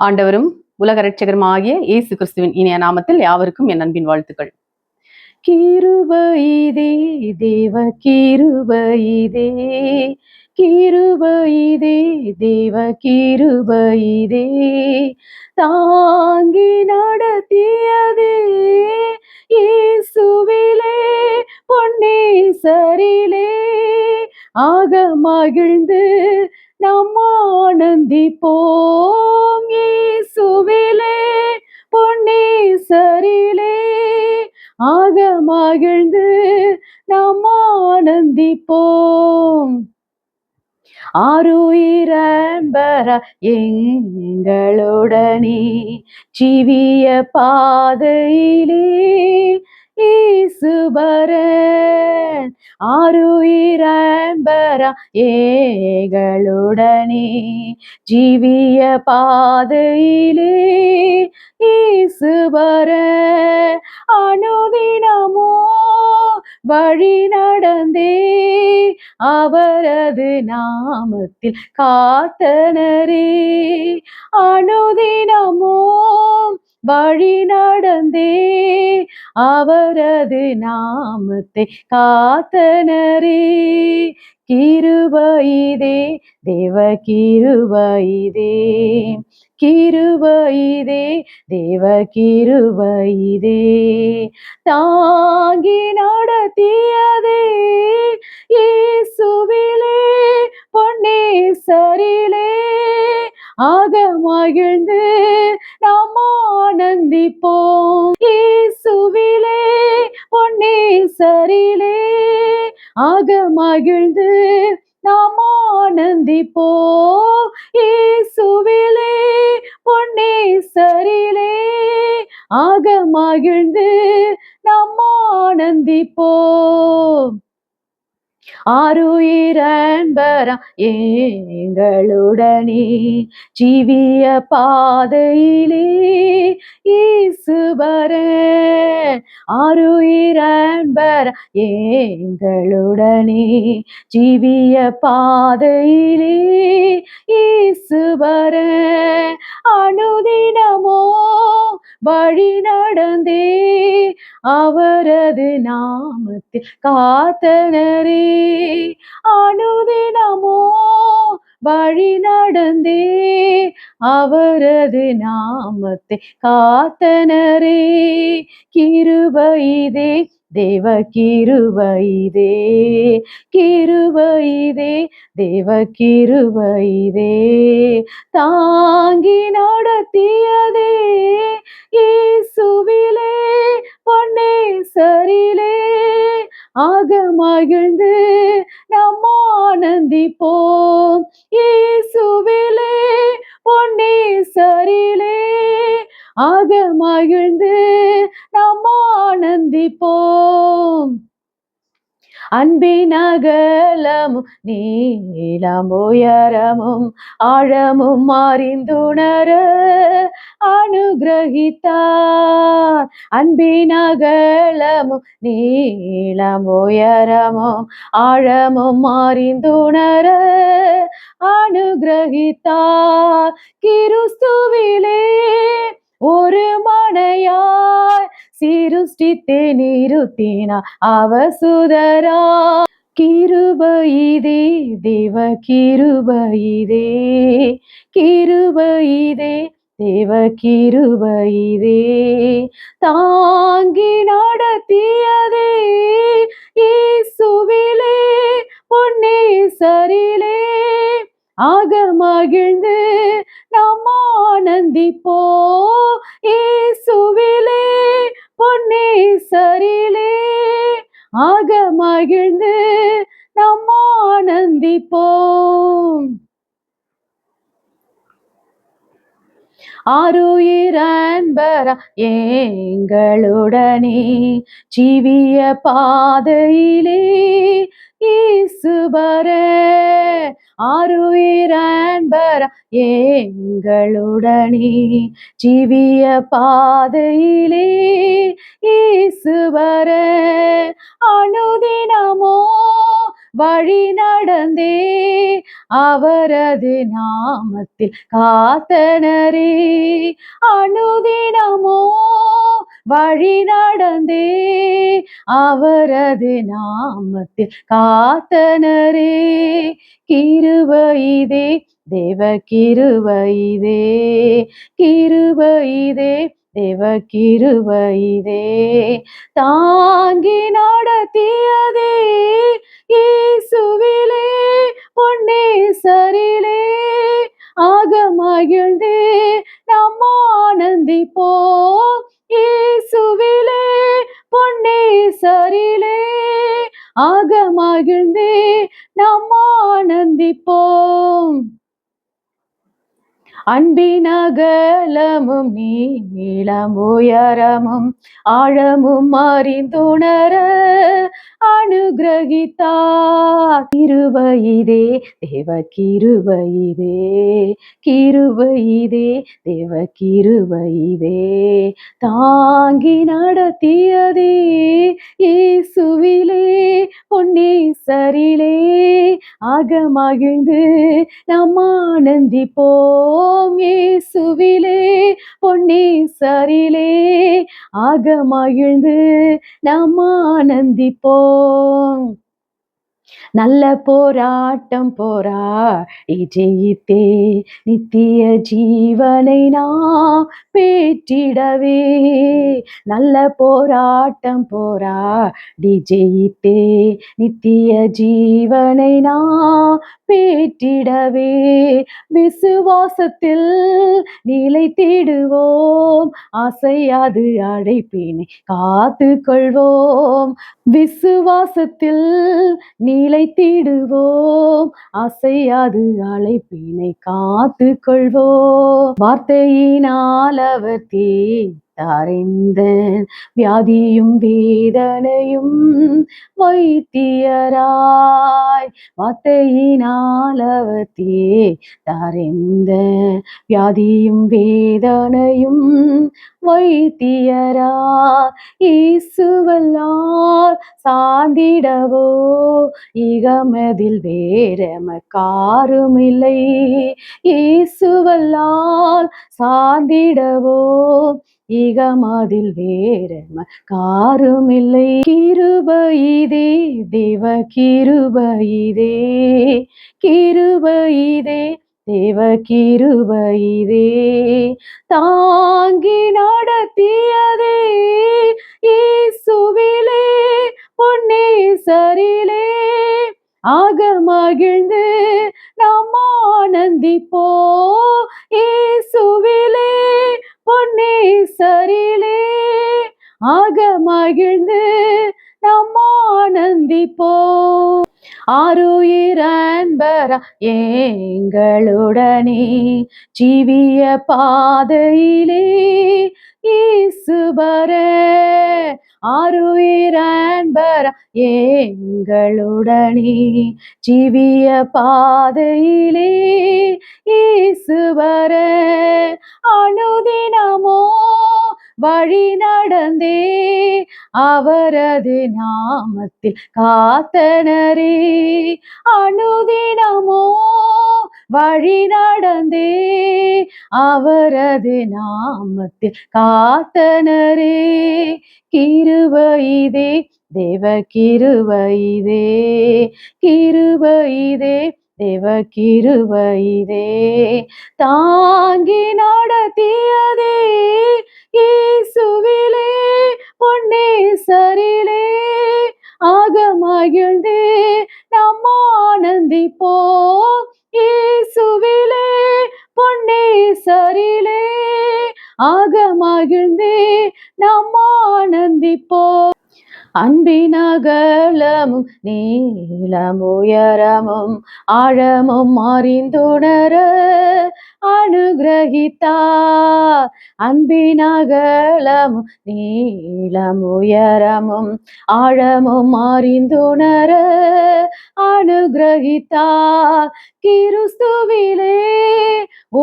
ஆண்டவரும் உலக இரட்சகருமாகிய இயேசு கிறிஸ்துவின் இனிய நாமத்தில் யாவருக்கும் என் அன்பின் வாழ்த்துக்கள். கிருபையிதே தேவ கிருபையிதே, கிருபையிதே தேவ கிருபையிதே, தாங்கி நடத்தியதே இயேசுவிலே பொன்னேசரிலே, ஆக மகிழ்ந்து நாம் ஆனந்திப்போம் இயேசுவிலே பொன்னேசரிலே, ஆக மகிழ்ந்து நாம் ஆனந்திப்போம். ஆருயிரன்பரா எங்களுடனே ஜீவிய பாதையிலே இயேசுபரன், ஆருயிரன்பரா எங்களுடனே ஜீவிய பாதையிலே இயேசுபரன், அனுதினமோ வழி நடந்தே அவரது நாமத்தில் காத்தனரே, அனுதினமோ வழி நடந்தே அவரது நாமத்தை காத்தனரே. கிருபையிதே தேவ கிருபையிதே, கிருபையிதே தேவ கிருபையிதே, தாங்கி நடத்தியதே இயேசுவிலே பொன்னேசரிலே, ஆக மகிழ்ந்து நாம் ஆனந்திப்போம் இயேசுவிலே பொன்னேசரிலே, ஆக மகிழ்ந்து நாம் ஆனந்திப்போம் இயேசுவிலே பொன்னேசரிலே, ஆக மகிழ்ந்து நாம் ஆனந்திப்போம். ஆருயிரன்பரா எங்களுடனே ஜீவிய பாதையிலே இயேசுபரன், ஆருயிரன்பரா எங்களுடனே ஜீவிய பாதையிலே இயேசுபரன், அனுதினமோ வழி நடந்தே அவரது நாமத்தில் காத்தனரே, அனுதினமோ வழி நடந்தே அவரது நாமத்தை காத்தனரே. கிருபையிதே தேவ கிருபையிதே, கிருபையிதே தேவ கிருபையிதே, தாங்கி நடத்தியதே இயேசுவிலே பொன்னேசரிலே, ஆக மகிழ்ந்து நாம் ஆனந்திப்போம் இயேசுவிலே பொன்னேசரிலே, ஆக மகிழ்ந்து நாம் ஆனந்திப்போம். அன்பின் அகலமும் நீளம் உயரமும் ஆழமும் அறிந்துணர அனுகிரகித்தார், அன்பின் அகலமும் நீளம் உயரமும் ஆழமும் அறிந்துணர அனுகிரகித்தார், கிறிஸ்துவிலே ஒரு மனையாய் சிருஷ்டித்தே நிறுத்தினார் அவசுதரா. கிருபையிதே தேவ கிருபையிதே, கிருபையிதே தேவ கிருபையிதே, தாங்கி நடத்தியதே இயேசுவிலே பொன்னேசரிலே, ஆக மகிழ்ந்து நாம் ஆனந்திப்போம் இயேசுவிலே பொன்னேசரிலே, ஆக மகிழ்ந்து நாம் ஆனந்திப்போம். ஆருயிரன்பரா எங்களுடனே ஜீவிய பாதையிலே இயேசுபரன், ஆருயிரன்பரா எங்களுடனே ஜீவிய பாதையிலே இயேசுபரன், அனுதினமோ வழி நடந்தே அவரது நாமத்தில் காத்தனரே. அனுதினமோ வழி நடந்தே அவரது நாமத்தில் காத்தனரே. கிருபையிதே தேவ கிருபையிதே, கிருபையிதே தேவ கிருபையிதே, தாங்கி நடத்தியதே இயேசுவிலே பொன்னேசரிலே. ஆக மகிழ்ந்து நாம் ஆனந்திப்போம் இயேசுவிலே பொன்னேசரிலே. ஆக மகிழ்ந்து நாம் ஆனந்திப்போம். அன்பின் அகலமும் நீளம் உயரமும் ஆழமும் அறிந்துணர அனுகிரகித்தார். கிருபையிதே தேவ கிருபையிதே, கிருபையிதே தேவ கிருபையிதே, தாங்கி நடத்தியதே இயேசுவிலே பொன்னேசரிலே. ஆக மகிழ்ந்து நாம் ஆனந்திப்போம் இயேசுவிலே பொன்னேசரிலே. ஆக மகிழ்ந்து நாம் ஆனந்திப்போம். நல்ல போராட்டம் போராடி ஜெயித்தே நித்திய ஜீவனை நாம் பெற்றிடவே. நல்ல போராட்டம் போராடி ஜெயித்தே நித்திய ஜீவனை நாம் பெற்றிடவே. விசுவாசத்தில் நிலைத்திடுவோம், அசையாது அழைப்பினை காத்து கொள்வோம். விசுவாசத்தில் நிலைத்திடுவோம், அசையாது அழைப்பினை காத்து கொள்வோம். வார்த்தையினால் அவர் தீர்த்தாரிந்த வியாதியும் வேதனையும் வைத்தியராய். வார்த்தையினால் அவர் தீர்த்தாரிந்த வியாதியும் வேதனையும் வைத்தியராய். இயேசுவல்லால் சார்ந்திடவோ இகமதில் வேறெமக்காருமில்லை. இயேசுவல்லால் சார்ந்திடவோ இகமதில் வேறெமக்காருமில்லை. கிருபையிதே தேவ கிருபையிதே, கிருபையிதே தேவ கிருபையிதே, தாங்கி நடத்தியதே இயேசுவிலே பொன்னேசரிலே. ஆக மகிழ்ந்து நாம் ஆனந்திப்போம் இயேசுவிலே பொன்னேசரிலே. ஆக மகிழ்ந்து நாம் ஆனந்திப்போம். ஆருயிர் அன்பரா எங்களுடனே ஜீவிய பாதையிலே இயேசுபர. ஆருயிர் அன்பரா எங்களுடனே ஜீவிய பாதையிலே இயேசுபர. அனுதினமோ வழி நடந்தே அவரது நாமத்தில் காத்தனரே. அனுதினமோ வழி நடந்தே அவரது நாமத்தில் காத்தனரே. கிருபையிதே தேவ கிருபையிதே, கிருபையிதே தேவ கிருபையிதே, தாங்கி நடத்தியதே இயேசுவிலே பொன்னேசரிலே. ஆக மகிழ்ந்து நாம் ஆனந்திப்போம் இயேசுவிலே பொன்னேசரிலே. ஆக மகிழ்ந்து நாம் ஆனந்திப்போம். அன்பின் அகலமும் நீளம் உயரமும் ஆழமும் அறிந்துணர அனுகிரகித்தார். அன்பின் அகலமும் நீளம் உயரமும் ஆழமும் அறிந்துணர அனுகிரகித்தார். கிறிஸ்துவிலே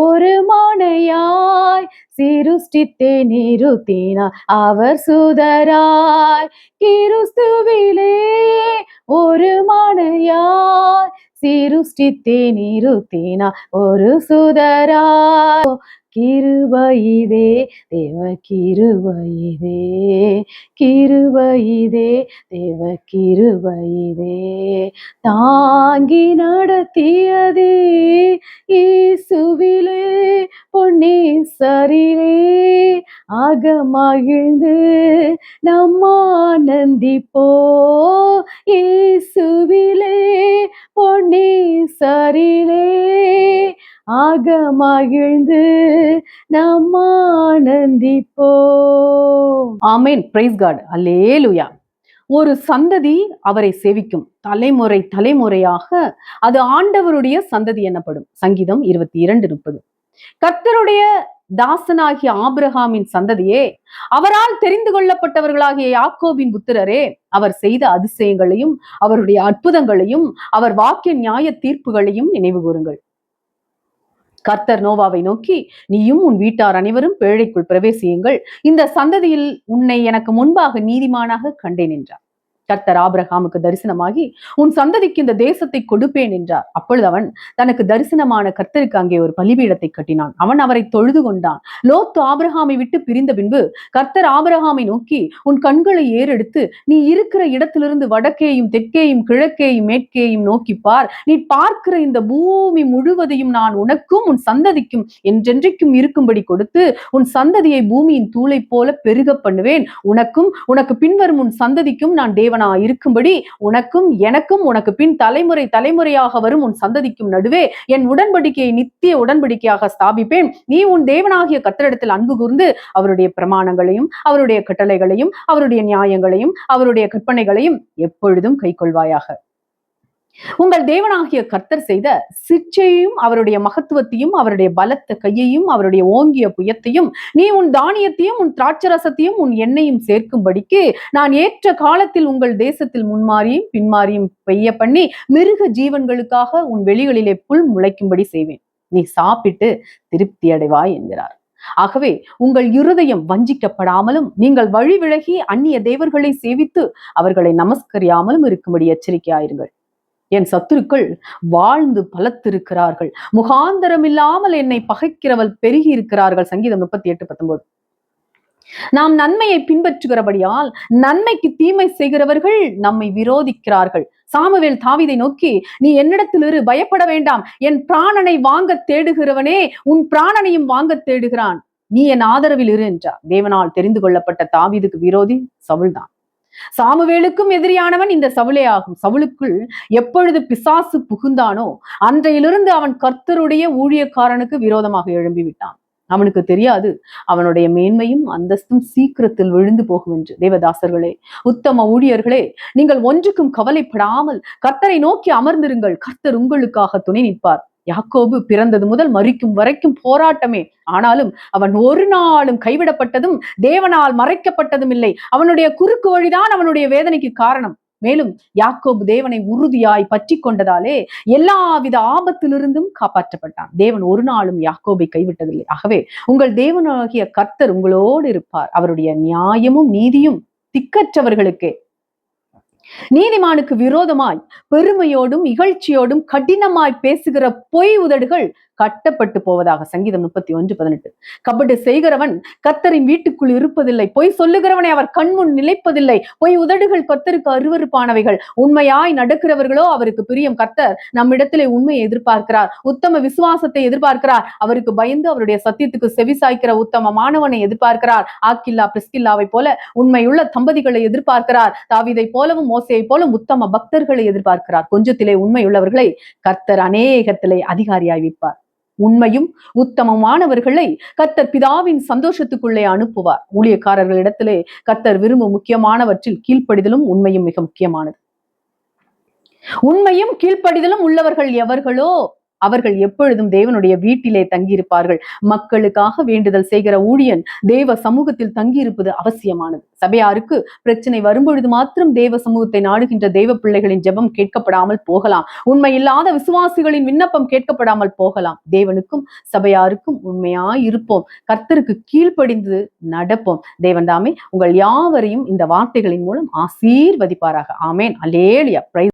ஒரு மனையாய் சிருஷ்டித்தே நிறுத்தினார் அவர் சுதராய். கிறிஸ்துவிலே ஒரு மனையாய் சிருஷ்டித்தே நிறுத்தினார் ஒரு சுதராய். கிருபையிதே தேவ கிருபையிதே, கிருபையிதே தேவ கிருபையிதே, தாங்கி நடத்தியதே இயேசுவிலே பொன்னேசரிலே, ஆக மகிழ்ந்து நம்ம ஆனந்திப்போ இயேசுவிலே பொன்னேசரிலே, ஆக மகிழ்ந்து நம்ம ஆனந்திப்போ. ஆமென். Price God. அல்லேலூயா. ஒரு சந்ததி அவரை சேவிக்கும். தலைமுறை தலைமுறையாக அது ஆண்டவருடைய சந்ததி எனப்படும். சங்கீதம் 22:30. கர்த்தருடைய தாசனாகிய ஆபிரகாமின் சந்ததியே, அவரால் தெரிந்து கொள்ளப்பட்டவர்களாகிய யாக்கோபின் புத்திரரே, அவர் செய்த அதிசயங்களையும் அவருடைய அற்புதங்களையும் அவர் வாக்கிய நியாய தீர்ப்புகளையும் நினைவு கூறுங்கள். கர்த்தர் நோவாவை நோக்கி, நீயும் உன் வீட்டார் அனைவரும் பேழைக்குள் பிரவேசியுங்கள், இந்த சந்ததியில் உன்னை எனக்கு முன்பாக நீதிமானாக கண்டேன் என்றார். கர்த்தர் ஆபிரகாமுக்கு தரிசனமாகி, உன் சந்ததிக்கு இந்த தேசத்தை கொடுப்பேன் என்றார். அப்பொழுது அவன் தனக்கு தரிசனமான கர்த்தருக்கு அங்கே ஒரு பலிபீடத்தை கட்டினான். அவன் அவரை தொழுது கொண்டான். லோத்து ஆபிரகாமை விட்டு பிரிந்த பின்பு கர்த்தர் ஆபிரகாமை நோக்கி, உன் கண்களை ஏறெடுத்து நீ இருக்கிற இடத்திலிருந்து வடக்கேயும் தெற்கேயும் கிழக்கேயும் மேற்கேயும் நோக்கி பார். நீ பார்க்கிற இந்த பூமி முழுவதையும் நான் உனக்கும் உன் சந்ததிக்கும் என்றென்றைக்கும் இருக்கும்படி கொடுத்து, உன் சந்ததியை பூமியின் தூளை போல பெருக பண்ணுவேன். உனக்கும் உனக்கு பின்வரும் உன் சந்ததிக்கும் நான் தேவனா இருக்கும்படி உனக்கும் எனக்கும் உனக்கு பின் தலைமுறை தலைமுறையாக வரும் உன் சந்ததிக்கும் நடுவே என் உடன்படிக்கையை நித்திய உடன்படிக்கையாக ஸ்தாபிப்பேன். நீ உன் தேவனாகிய கர்த்தரிடத்தில் அன்பு கூர்ந்து அவருடைய பிரமாணங்களையும் அவருடைய கட்டளைகளையும் அவருடைய நியாயங்களையும் அவருடைய கற்பனைகளையும் எப்பொழுதும் கைக்கொள்வாயாக. உங்கள் தேவனாகிய கர்த்தர் செய்த சிற்சையையும் அவருடைய மகத்துவத்தையும் அவருடைய பலத்த கையையும் அவருடைய ஓங்கிய புயத்தையும் நீ உன் தானியத்தையும் உன் திராட்சரசத்தையும் உன் எண்ணெயும் சேர்க்கும்படிக்கு நான் ஏற்ற காலத்தில் உங்கள் தேசத்தில் முன்மாறியும் பின்மாறியும் பெய்ய பண்ணி மிருக ஜீவன்களுக்காக உன் வெளிகளிலே புல் முளைக்கும்படி செய்வேன். நீ சாப்பிட்டு திருப்தி அடைவாய் என்கிறார். ஆகவே உங்கள் இருதயம் வஞ்சிக்கப்படாமலும் நீங்கள் வழி விலகி அந்நிய தேவர்களை சேவித்து அவர்களை நமஸ்கரியாமலும் இருக்கும்படி எச்சரிக்கையாயிருங்கள். என் சத்துருக்கள் வாழ்ந்து பலத்திருக்கிறார்கள், முகாந்தரம் இல்லாமல் என்னை பகைக்கிறவள் பெருகி இருக்கிறார்கள். சங்கீதம் 38:19. நாம் நன்மையை பின்பற்றுகிறபடியால் நன்மைக்கு தீமை செய்கிறவர்கள் நம்மை விரோதிக்கிறார்கள். சாமுவேல் தாவீதை நோக்கி, நீ என்னிடத்தில் இரு, பயப்பட வேண்டாம், என் பிராணனை வாங்க தேடுகிறவனே உன் பிராணனையும் வாங்க தேடுகிறான், நீ என் ஆதரவில் இரு என்றார். தேவனால் தெரிந்து கொள்ளப்பட்ட தாவீதுக்கு விரோதி சவுல்தான். சாமுவேலுக்கும் எதிரியானவன் இந்த சவுலே ஆகும். சவுலுக்குள் எப்பொழுது பிசாசு புகுந்தானோ அன்றையிலிருந்து அவன் கர்த்தருடைய ஊழியக்காரனுக்கு விரோதமாக எழும்பி விட்டான். அவனுக்கு தெரியாது அவனுடைய மேன்மையும் அந்தஸ்தும் சீக்கிரத்தில் விழுந்து போகும் என்று. தேவதாசர்களே, உத்தம ஊழியர்களே, நீங்கள் ஒன்றுக்கும் கவலைப்படாமல் கர்த்தரை நோக்கி அமர்ந்திருங்கள். கர்த்தர் உங்களுக்காக துணை நிற்பார். யாக்கோபு பிறந்தது முதல் மரிக்கும் வரைக்கும் போராட்டமே. ஆனாலும் அவன் ஒரு நாளும் கைவிடப்பட்டதும் தேவனால் மறைக்கப்பட்டதும் இல்லை. அவனுடைய குறுக்கு வழிதான் அவனுடைய வேதனைக்கு காரணம். மேலும் யாக்கோபு தேவனை உறுதியாய் பற்றி கொண்டதாலே எல்லாவித ஆபத்திலிருந்தும் காப்பாற்றப்பட்டான். தேவன் ஒரு நாளும் யாக்கோபை கைவிட்டதில்லை. ஆகவே உங்கள் தேவனாகிய கர்த்தர் உங்களோடு இருப்பார். அவருடைய நியாயமும் நீதியும் திக்கற்றவர்களுக்கே. நீதிமானுக்கு விரோதமாய் பெருமையோடும் இகழ்ச்சியோடும் கடினமாய் பேசுகிற பொய் உதடுகள் கட்டப்பட்டு போவதாக. சங்கீதம் 31:18. கபடு செய்கிறவன் கர்த்தரின் வீட்டுக்குள் இருப்பதில்லை, பொய் சொல்லுகிறவனை அவர் கண்முன் நிலைப்பதில்லை. பொய் உதடுகள் கர்த்தருக்கு அருவருப்பானவைகள், உண்மையாய் நடக்கிறவர்களோ அவருக்கு பிரியம். கர்த்தர் நம்மிடத்திலே உண்மையை எதிர்பார்க்கிறார், உத்தம விசுவாசத்தை எதிர்பார்க்கிறார். அவருக்கு பயந்து அவருடைய சத்தியத்துக்கு செவி சாய்க்கிற உத்தம மாணவனை எதிர்பார்க்கிறார். ஆக்கில்லா பிரிஸ்கில்லாவை போல உண்மையுள்ள தம்பதிகளை எதிர்பார்க்கிறார். தாவீதை போலவும் மோசேயை போலும் உத்தம பக்தர்களை எதிர்பார்க்கிறார். கொஞ்சத்திலே உண்மையுள்ளவர்களை கர்த்தர் அநேகத்திலே அதிகாரியாய் வைப்பார். உண்மையும் உத்தமமானவர்களை கர்த்தர் பிதாவின் சந்தோஷத்துக்குள்ளே அனுப்புவார். ஊழியக்காரர்களிடத்திலே கர்த்தர் விரும்பும் முக்கியமானவற்றில் கீழ்ப்படிதலும் உண்மையும் மிக முக்கியமானது. உண்மையும் கீழ்ப்படிதலும் உள்ளவர்கள் எவர்களோ அவர்கள் எப்பொழுதும் தேவனுடைய வீட்டிலே தங்கியிருப்பார்கள். மக்களுக்காக வேண்டுதல் செய்கிற ஊழியன் தேவ சமூகத்தில் தங்கியிருப்பது அவசியமானது. சபையாருக்கு பிரச்சனை வரும்பொழுது மாத்திரம் தேவ சமூகத்தை நாடுகின்ற தேவ பிள்ளைகளின் ஜெபம் கேட்கப்படாமல் போகலாம். உண்மை இல்லாத விசுவாசிகளின் விண்ணப்பம் கேட்கப்படாமல் போகலாம். தேவனுக்கும் சபையாருக்கும் உண்மையாய் இருப்போம். கர்த்தருக்கு கீழ்ப்படிந்து நடப்போம். தேவன் தாமே உங்கள் யாவரையும் இந்த வார்த்தைகளின் மூலம் ஆசீர்வதிப்பாராக. ஆமேன். அல்லேலூயா.